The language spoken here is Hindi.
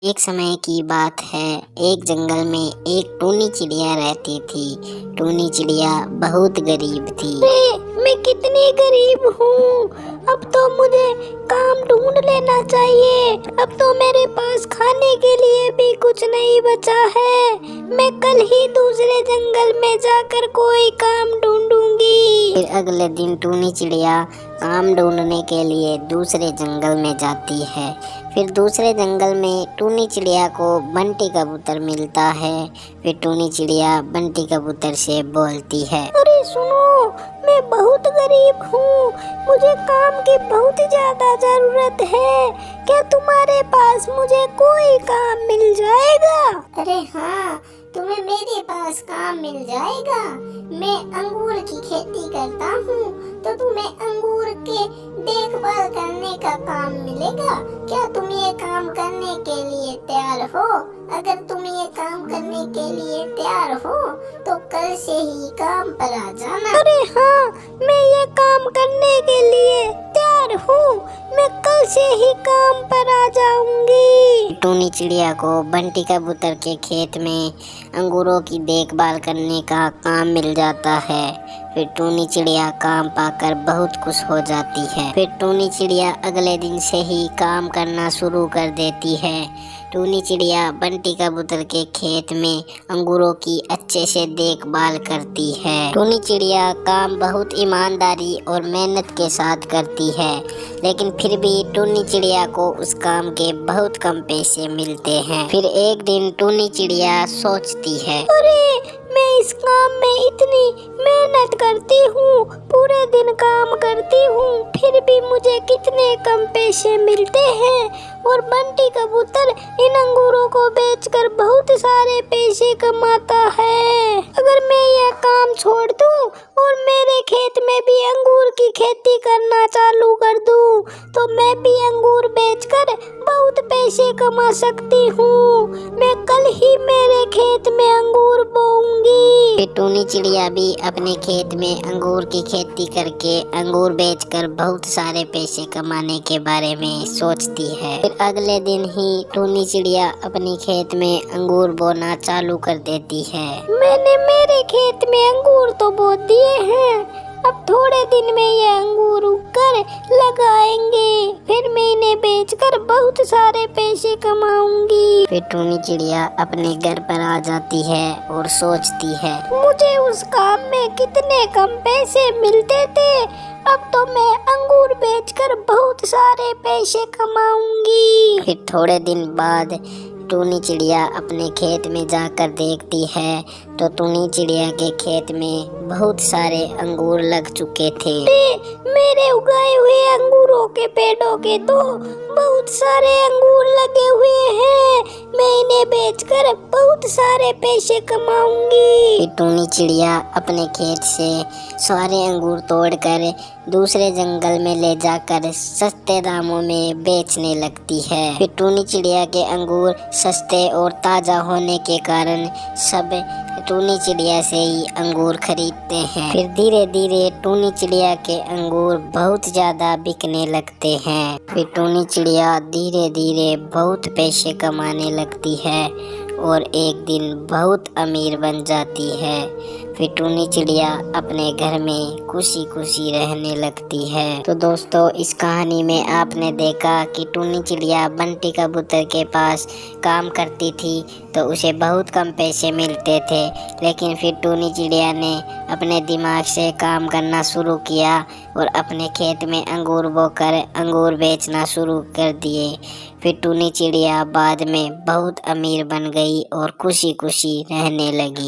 एक समय की बात है। एक जंगल में एक टूनी चिड़िया रहती थी। टूनी चिड़िया बहुत गरीब थी। मैं कितनी गरीब हूँ। अब तो मुझे काम ढूंढ लेना चाहिए। अब तो मेरे पास खाने के लिए भी कुछ नहीं बचा है। मैं कल ही दूसरे जंगल में जाकर कोई काम ढूंढूंगी। फिर अगले दिन टूनी चिड़िया काम ढूंढने के लिए दूसरे जंगल में जाती है। फिर दूसरे जंगल में टूनी चिड़िया को बंटी कबूतर मिलता है। फिर टूनी चिड़िया बंटी कबूतर से बोलती है, अरे सुनो, मैं बहुत गरीब हूँ, मुझे काम की बहुत ज्यादा जरूरत है। क्या तुम्हारे पास मुझे कोई काम मिल जाएगा? अरे हाँ, तुम्हें मेरे पास काम मिल जाएगा। मैं अंगूर की खेती करता हूँ, तो तुम्हें अंगूर के देखभाल करने का काम मिलेगा। क्या तुम ये काम करने के लिए तैयार हो? अगर तुम ये काम करने के लिए तैयार हो तो कल से ही काम पर आ जाना। अरे हाँ, मैं ये काम करने के लिए तैयार हूँ। मैं कल से ही काम पर आ जाऊंगी। टूनी चिड़िया को बंटी कबूतर के खेत में अंगूरों की देखभाल करने का काम मिल जाता है। फिर टूनी चिड़िया काम पाकर बहुत खुश हो जाती है। फिर टूनी चिड़िया अगले दिन से ही काम करना शुरू कर देती है। टूनी चिड़िया बंटी कबूतर के खेत में अंगूरों की अच्छे से देखभाल करती है। टूनी चिड़िया काम बहुत ईमानदारी और मेहनत के साथ करती है, लेकिन फिर भी टूनी चिड़िया को उस काम के बहुत कम पैसे मिलते हैं। फिर एक दिन टूनी चिड़िया सोचती है, अरे मैं इस काम में इतनी मेहनत करती हूँ, पूरे दिन काम करती हूँ, फिर भी मुझे कितने कम पैसे मिलते हैं। और बंटी कबूतर इन अंगूरों को बेचकर बहुत सारे पैसे कमाता है। अगर मैं यह काम छोड़ दूँ और मेरे खेत में भी अंगूर की खेती करना चालू कर दूँ, तो मैं भी अंगूर बेचकर बहुत पैसे कमा सकती हूँ। मैं कल ही मेरे खेत में अंगूर बोऊंगी। फिर टूनी चिड़िया भी अपने खेत में अंगूर की खेती करके अंगूर बेचकर बहुत सारे पैसे कमाने के बारे में सोचती है। फिर अगले दिन ही टूनी चिड़िया अपने खेत में अंगूर बोना चालू कर देती है। मैंने मेरे खेत में अंगूर तो बो दिए हैं, अब थोड़े दिन में ये अंगूर उगकर लगाएंगे, फिर मैं इन्हें बेचकर बहुत सारे पैसे कमाऊंगी। फिर टूनी चिड़िया अपने घर पर आ जाती है और सोचती है, मुझे उस काम में कितने कम पैसे मिलते थे, अब तो मैं अंगूर बेचकर बहुत सारे पैसे कमाऊंगी। फिर थोड़े दिन बाद टूनी चिड़िया अपने खेत में जाकर देखती है तो टूनी चिड़िया के खेत में बहुत सारे अंगूर लग चुके थे। मेरे उगाए हुए अंगूरों के पेड़ों के तो बहुत सारे अंगूर लगे हुए हैं, मैं इन्हें बेचकर बहुत सारे पैसे कमाऊंगी। टूनी चिड़िया अपने खेत से सारे अंगूर तोड़कर दूसरे जंगल में ले जाकर सस्ते दामों में बेचने लगती है। फिर टूनी चिड़िया के अंगूर सस्ते और ताज़ा होने के कारण सब टूनी चिड़िया से ही अंगूर खरीदते हैं। फिर धीरे धीरे टूनी चिड़िया के अंगूर बहुत ज़्यादा बिकने लगते हैं। फिर टूनी चिड़िया धीरे धीरे बहुत पैसे कमाने लगती है और एक दिन बहुत अमीर बन जाती है। फिर टूनी चिड़िया अपने घर में खुशी खुशी रहने लगती है। तो दोस्तों, इस कहानी में आपने देखा कि टूनी चिड़िया बंटी कबूतर के पास काम करती थी तो उसे बहुत कम पैसे मिलते थे, लेकिन फिर टूनी चिड़िया ने अपने दिमाग से काम करना शुरू किया और अपने खेत में अंगूर बोकर अंगूर बेचना शुरू कर दिए। फिर टूनी चिड़िया बाद में बहुत अमीर बन गई और खुशी खुशी रहने लगी।